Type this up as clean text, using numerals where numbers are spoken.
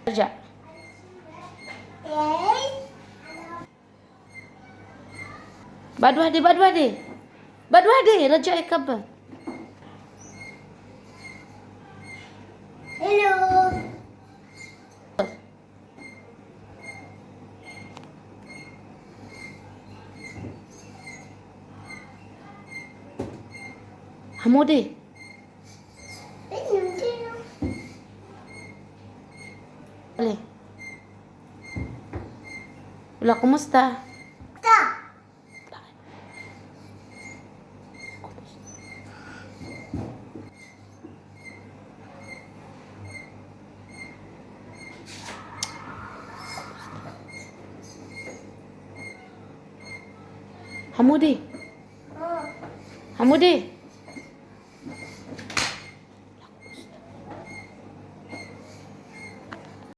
Kerja. Badu hadi, badu hadi. Badu hadi, raja ikab. Hello. Hamudi. Boleh. Wala, kumusta? Hamudi. Hamudi.